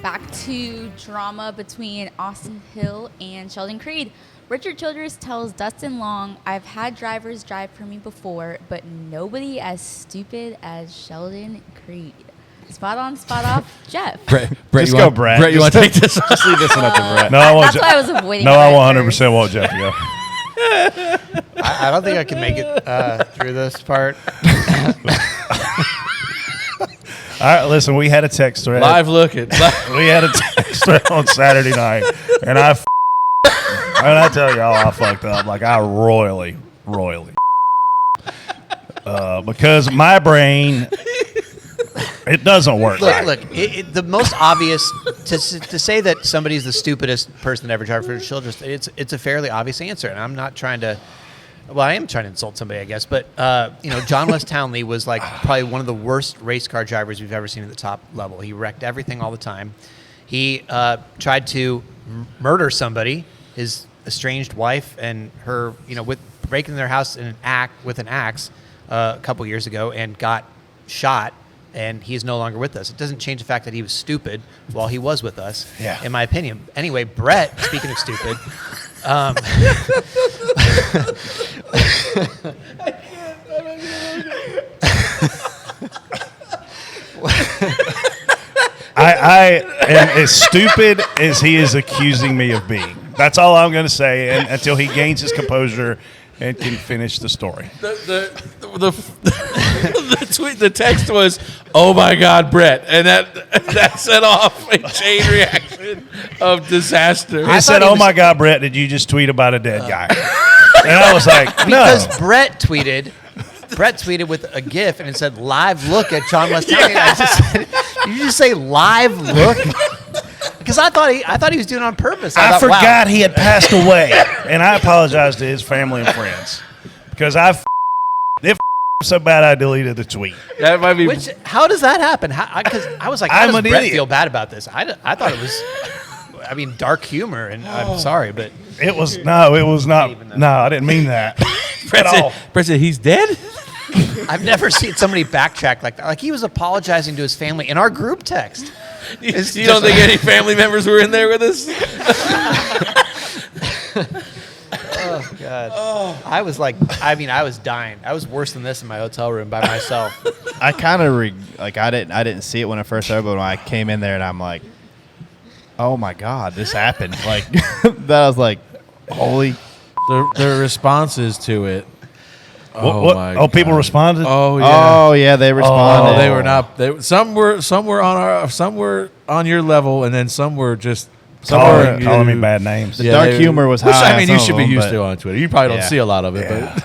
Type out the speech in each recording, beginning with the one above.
Back to drama between Austin Hill and Sheldon Creed. Richard Childress tells Dustin Long, "I've had drivers drive for me before, but nobody as stupid as Sheldon Creed." Spot on, spot off, Jeff. Brett, Just go, Brett. Brett, you want to take this? Just leave this one up to Brett. No, I want That's why I was avoiding. No, I that 100% want Jeff to go. I don't think I can make it through this part. All right, listen, we had a text thread. Live look at. We had a text thread on Saturday night, and I tell y'all, I fucked up. Like, I royally. Because my brain, it doesn't work. Look. The most obvious to say that somebody's the stupidest person that ever drive for Childress. It's a fairly obvious answer, and I'm not trying to. Well, I am trying to insult somebody, I guess. But John West Townley was like probably one of the worst race car drivers we've ever seen at the top level. He wrecked everything all the time. He tried to murder somebody, his estranged wife, and her, with breaking their house with an axe a couple years ago, and got shot. And he's no longer with us. It doesn't change the fact that he was stupid while he was with us, in my opinion. Anyway, Brett, speaking of stupid, I am as stupid as he is accusing me of being. That's all I'm going to say until he gains his composure and can finish the story. The text was, "Oh my God, Brett," and that set off a chain reaction of disaster. I said, "Oh my God, Brett, did you just tweet about a dead guy?" And I was like, "No," because Brett tweeted with a GIF and it said "live look at John West Townley." I just said, "Did you just say live look?" Because I thought he was doing it on purpose. I thought, forgot wow. he had passed away, and I apologize to his family and friends because it so bad I deleted the tweet. That might be. How does that happen? Because I was like, how does Brett idiot. feel bad about this? I thought it was, dark humor, and I'm sorry, but It was not. No, I didn't mean that at all. Brett said, "He's dead." I've never seen somebody backtrack like that. Like he was apologizing to his family in our group text. You don't think any family members were in there with us? Oh God! I was like, I was dying. I was worse than this in my hotel room by myself. I kind of I didn't see it when I first started, but when I came in there and I'm like, oh my God, this happened. Like that, I was like, holy. The responses to it. People responded. Oh yeah. Oh yeah, they responded. Oh, they were not. Some were on your level, and then some were just calling me bad names. The dark humor was high. Which, you should be used to on Twitter. You probably don't see a lot of it, but.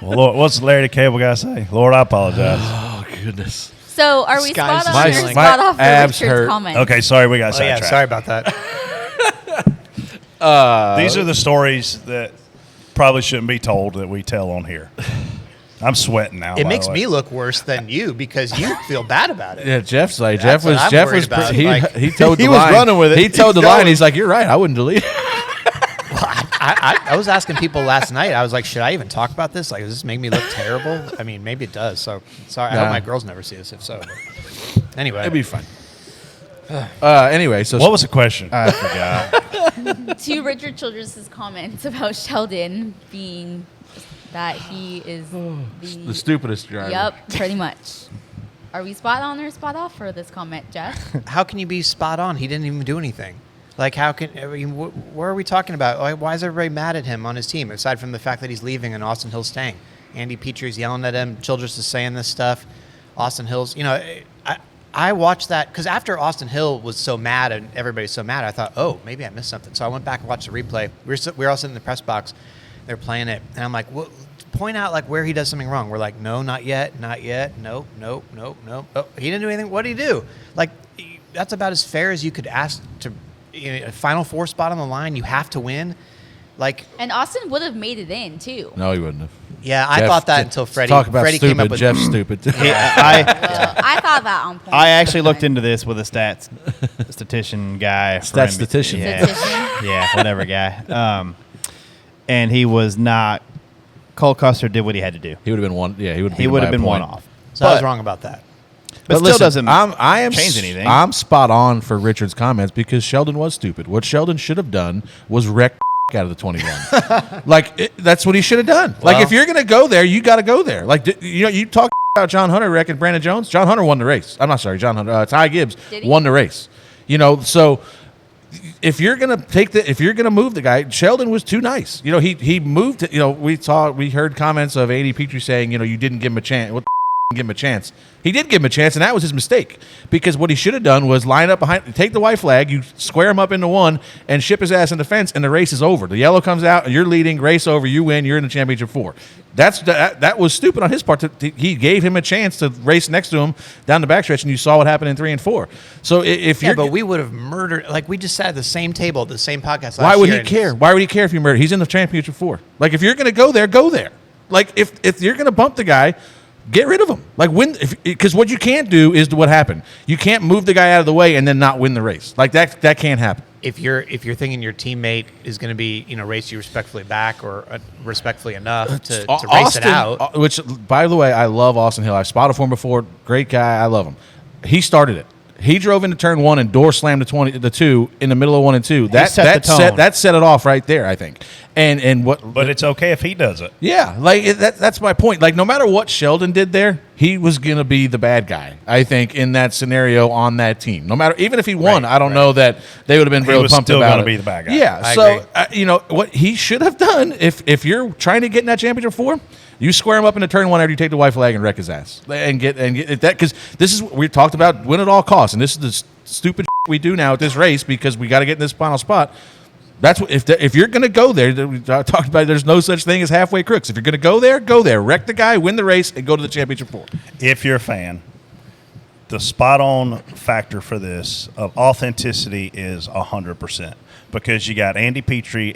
Well, Lord, what's Larry the Cable Guy say? Lord, I apologize. Oh goodness. So are we Sky's spot on or my spot off for abs Richard's hurt. comment? Okay, sorry, we got Yeah, sidetracked. sorry about that. These are the stories that probably shouldn't be told that we tell on here. I'm sweating now. It makes me look worse than you because you feel bad about it. Yeah, Jeff's like That's what I'm worried about. he told the He was line. running with it. He told the line. He's like, "You're right. I wouldn't delete it." I was asking people last night. I was like, should I even talk about this? Like, does this make me look terrible? I mean, maybe it does. So sorry. I hope my girls never see this. If so, but anyway, It'd be fun. Anyway, so What was the question? I forgot. To Richard Childress' comments about Sheldon being that he is the stupidest driver. Yep, pretty much. Are we spot on or spot off for this comment, Jeff? how can you be spot on? He didn't even do anything. Like, what are we talking about? Like, why is everybody mad at him on his team, aside from the fact that he's leaving and Austin Hill's staying? Andy Petrie's yelling at him. Childress is saying this stuff. Austin Hill's, I watched that because after Austin Hill was so mad and everybody's so mad, I thought, oh, maybe I missed something. So I went back and watched the replay. We were all sitting in the press box. They're playing it. And I'm like, well, point out like where he does something wrong. We're like, no, not yet. Nope. Oh, he didn't do anything. What did he do? Like, that's about as fair as you could ask to a Final Four spot on the line. You have to win. Like, And Austin would have made it in, too. No, he wouldn't have. yeah, I thought that until Freddie. Talk about Freddie stupid. came up with Jeff's stupid. I thought that on point. I actually looked into this with a statistician guy. Statistician. Yeah, whatever guy. And he was not. Cole Custer did what he had to do. He would have been one. Yeah, he would. He would have been one off. So I was wrong about that. But still doesn't I am change anything. I'm spot on for Richard's comments because Sheldon was stupid. What Sheldon should have done was wreck out of the 21. That's what he should have done. Like, if you're going to go there, you got to go there. Like, you talk about John Hunter wrecking Brandon Jones. John Hunter won the race. I'm not sorry, John Hunter. Ty Gibbs won the race. So if you're going to move the guy, Sheldon was too nice. He moved. We heard comments of Andy Petrie saying, you didn't give him a chance. What give him a chance? He did give him a chance, and that was his mistake. Because what he should have done was line up behind, take the white flag, you square him up into one, and ship his ass in the fence, and the race is over. The yellow comes out, and you're leading, race over, you win, you're in the championship 4. That was stupid on his part. He gave him a chance to race next to him down the backstretch, and you saw what happened in 3 and 4. So but we would have murdered. Like, we just sat at the same table, the same podcast. Why would he care? Why would he care if you murdered? He's in the championship 4. Like, if you're going to go there, go there. Like, if you're going to bump the guy, get rid of him. Like, because what you can't do is what happened. You can't move the guy out of the way and then not win the race. Like, that can't happen. If you're thinking your teammate is going to be race you respectfully back or respectfully enough to race it out. Which, by the way, I love Austin Hill. I've spotted for him before. Great guy. I love him. He started it. He drove into turn 1 and door slammed the 2 in the middle of 1 and 2. That set it off right there, I think. But it's okay if he does it. Yeah, that's my point. Like, no matter what Sheldon did there, he was gonna be the bad guy, I think, in that scenario on that team. No matter, even if he won, I don't know that they would have been really pumped about it. He was still gonna be the bad guy. Yeah. I agree. What he should have done if you're trying to get in that championship 4. You square him up into turn 1 after you take the white flag and wreck his ass and get that, because this is we talked about win at all costs, and this is the stupid we do now at this race because we got to get in this final spot. That's what if you're going to go there. We talked about there's no such thing as halfway crooks. If you're going to go there, wreck the guy, win the race, and go to the championship 4. If you're a fan, the spot on factor for this of authenticity is 100% because you got Andy Petrie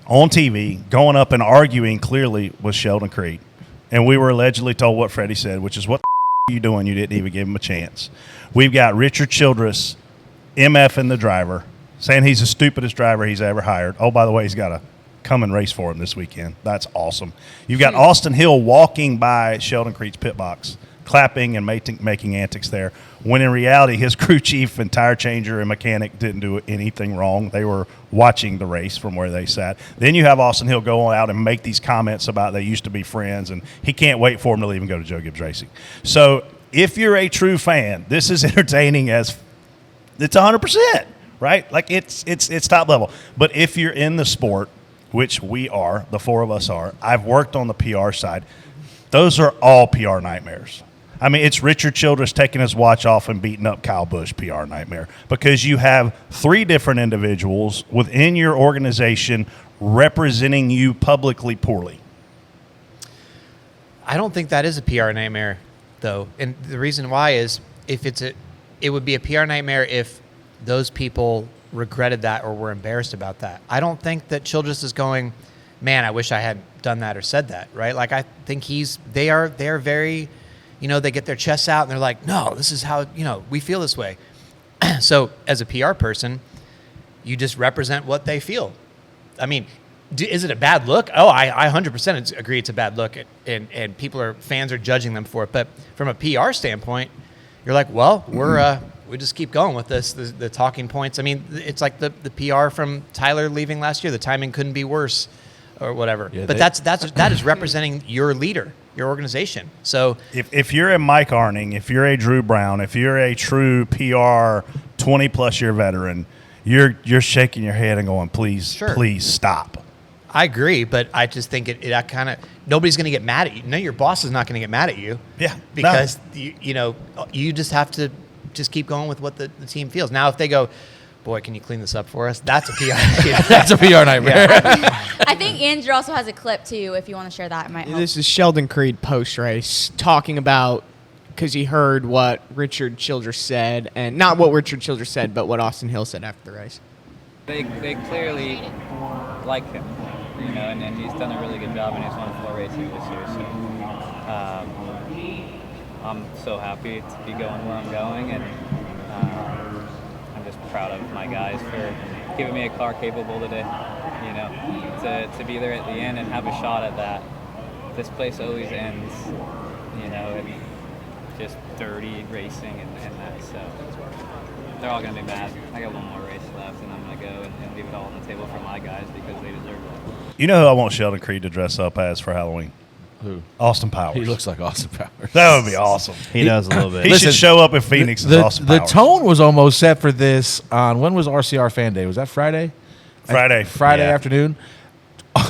on TV going up and arguing clearly with Sheldon Creed. And we were allegedly told what Freddie said, which is, what the are you doing? You didn't even give him a chance. We've got Richard Childress MFing the driver, saying he's the stupidest driver he's ever hired. Oh, by the way, he's got to come and race for him this weekend. That's awesome. You've got Austin Hill walking by Sheldon Creed's pit box, clapping and making antics there, when in reality his crew chief and tire changer and mechanic didn't do anything wrong. They were watching the race from where they sat. Then you have Austin Hill go out and make these comments about they used to be friends, and he can't wait for him to leave and go to Joe Gibbs Racing. So if you're a true fan, this is entertaining as it's 100%, right? Like it's top level. But if you're in the sport, which we are, the 4 of us are, I've worked on the PR side, those are all PR nightmares. I mean, it's Richard Childress taking his watch off and beating up Kyle Busch, PR nightmare, because you have 3 different individuals within your organization representing you publicly poorly. I don't think that is a PR nightmare, though. And the reason why is it would be a PR nightmare if those people regretted that or were embarrassed about that. I don't think that Childress is going, man, I wish I hadn't done that or said that, right? Like, I think they are very, they get their chests out and they're like, no, this is how, we feel this way. So as a PR person, you just represent what they feel. I mean, is it a bad look? Oh, I 100% agree it's a bad look, and fans are judging them for it. But from a PR standpoint, you're like, well, we just keep going with this, the talking points. I mean, it's like the PR from Tyler leaving last year. The timing couldn't be worse, or whatever. Yeah, but that is representing your leader, your organization. So if you're a Mike Arning, if you're a Drew Brown, if you're a true PR 20+ year veteran, you're shaking your head and going, please stop. I agree, but I just think it kind of nobody's going to get mad at you. No, your boss is not going to get mad at you. Yeah, because you just have to just keep going with what the team feels. Now, if they go, boy, can you clean this up for us? That's a PR. That's a PR nightmare. I think Andrew also has a clip too. If you want to share that, it might help. This is Sheldon Creed post race talking about, because he heard what Richard Childress said, and not what Richard Childress said, but what Austin Hill said after the race. They clearly like him, and he's done a really good job, and he's won 4 races this year. So I'm so happy to be going where I'm going, and I'm just proud of my guys for giving me a car capable today. To be there at the end and have a shot at that. This place always ends, and just dirty racing and that. So they're all going to be mad. I got one more race left, and I'm going to go and leave it all on the table for my guys because they deserve it. You know who I want Sheldon Creed to dress up as for Halloween? Who? Austin Powers. He looks like Austin Powers. That would be awesome. He does a little bit. He should show up in Phoenix as Austin The Powers. tone was almost set for this on, when was RCR Fan Day? Was that Friday? Friday. Friday Yeah. afternoon.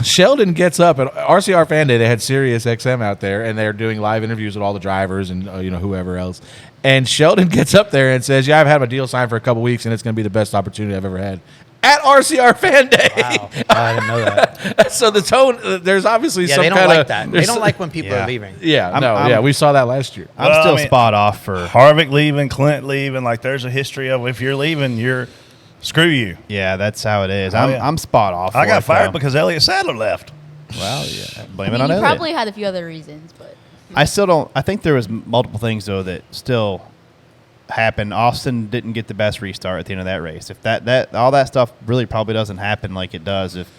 Sheldon gets up at RCR Fan Day. They had Sirius XM out there, and they're doing live interviews with all the drivers and whoever else. And Sheldon gets up there and says, "Yeah, I've had my deal signed for a couple weeks, and it's going to be the best opportunity I've ever had." At RCR Fan Day. Wow. I didn't know that. So the tone, there's obviously Yeah, some they don't kind like of that. They don't like when people Yeah. are leaving. Yeah, we saw that last year. I'm Well, still I mean, spot off for. Harvick leaving, Clint leaving. Like, there's a history of if you're leaving, you're screw you. Yeah, that's how it is. Oh, I'm yeah. I'm spot off. I for got it, fired though. because Elliott Sadler left. Well, yeah, blame I it mean, on he Elliott. probably had a few other reasons, but I still don't. I think there was multiple things though that still happened. Austin didn't get the best restart at the end of that race. If that all that stuff really probably doesn't happen like it does if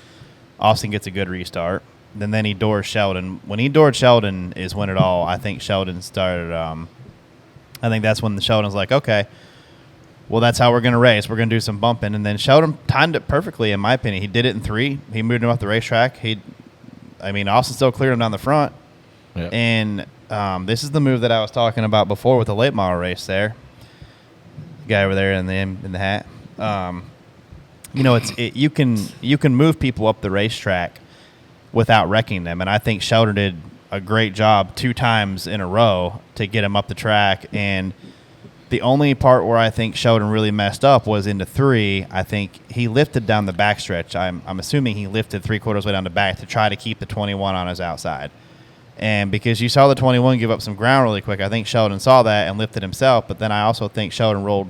Austin gets a good restart, then he doors Sheldon. When he doored Sheldon is when it all. I think Sheldon started. I think that's when the Sheldon's like, okay, well that's how we're gonna race. We're gonna do some bumping, and then Sheldon timed it perfectly in my opinion. He did it in 3. He moved him off the racetrack. Austin still cleared him down the front. Yep. And this is the move that I was talking about before with the late model race there. Guy over there in the hat. You can move people up the racetrack without wrecking them, and I think Sheldon did a great job 2 times in a row to get him up the track. And the only part where I think Sheldon really messed up was into 3. I think he lifted down the backstretch. I'm assuming he lifted 3/4 way down the back to try to keep the 21 on his outside. And because you saw the 21 give up some ground really quick, I think Sheldon saw that and lifted himself. But then I also think Sheldon rolled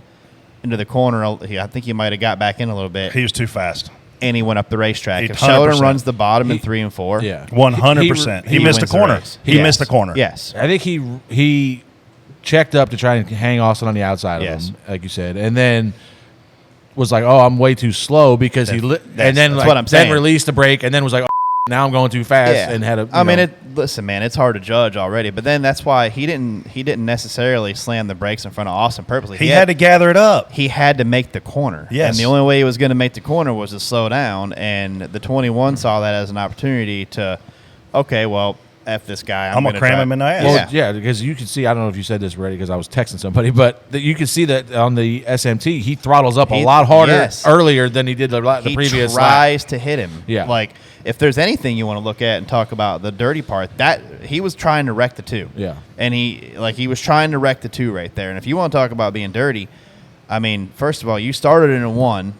into the corner. I think he might have got back in a little bit, He was too fast. and he went up the racetrack. If 100%. Sheldon runs the bottom in 3 and 4, 100%. He missed the wins the corner. race. He Yes. missed the corner. Yes. I think he checked up to try and hang Austin on the outside Yes. of him, like you said, and then was like, "Oh, I'm way too slow," because and then that's like, what I'm then saying. released the brake, and then was like, "Oh, now I'm going too fast," and had a. Listen, man, it's hard to judge already. But then that's why he didn't necessarily slam the brakes in front of Austin purposely. He had to gather it up. He had to make the corner. Yes. And the only way he was going to make the corner was to slow down. And the 21 saw that as an opportunity to, okay, well, F this guy. I'm gonna cram him in the ass. Well, yeah, because you can see. I don't know if you said this already because I was texting somebody, but you can see that on the SMT, he throttles up a lot harder earlier than he did the previous lap. tries to hit him. Yeah. Like, if there's anything you want to look at and talk about the dirty part, that he was trying to wreck the 2. Yeah. And he was trying to wreck the 2 right there. And if you want to talk about being dirty, I mean, first of all, you started in a 1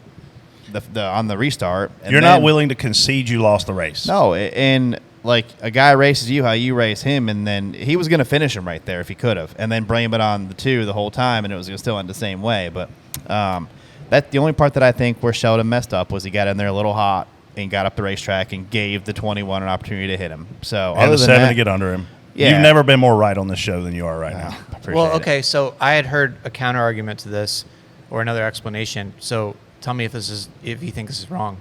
on the restart. And You're not willing to concede you lost the race. No, and like a guy races you how you race him, and then he was going to finish him right there if he could have, and then blame it on the 2 the whole time, and it was going to still end the same way. But that's the only part that I think where Sheldon messed up was he got in there a little hot and got up the racetrack and gave the 21 an opportunity to hit him. So And other the than 7 that, to get under him. Yeah. You've never been more right on this show than you are right now. appreciate Well, it. okay, so I had heard a counter argument to this, or another explanation. So tell me if you think this is wrong.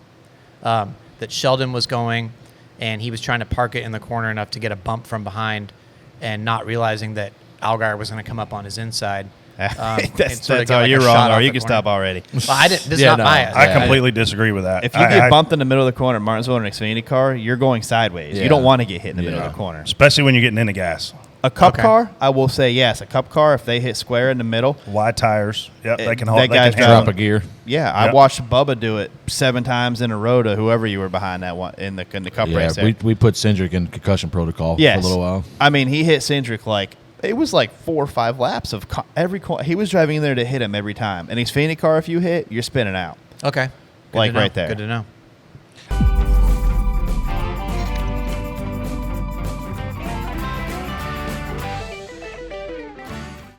That Sheldon was going, and he was trying to park it in the corner enough to get a bump from behind, and not realizing that Allgaier was going to come up on his inside. And that's sort of get all like a you're shot wrong, off or you the can corner. stop already. Well, I didn't. This is Yeah, not no. bias. I completely disagree with that. If you get bumped in the middle of the corner at Martinsville in an Xfinity car, you're going sideways. Yeah. You don't want to get hit in the middle Yeah. of the corner. Especially when you're getting into gas. A cup Okay. car, I will say yes. A cup car, if they hit square in the middle, Wide tires. Yep, they can hold. that They guy's can drop Drop a gear. yeah, I Yep. watched Bubba do it 7 times in a row to whoever you were behind that one in the cup Yeah, race. There. we put Cindric in concussion protocol Yes. for a little while. I mean, he hit Cindric like it was like 4 or 5 laps of every corner. He was driving in there to hit him every time. And Xfinity car, if you hit, you're spinning out. Okay. Good Like to know. right there. Good to know.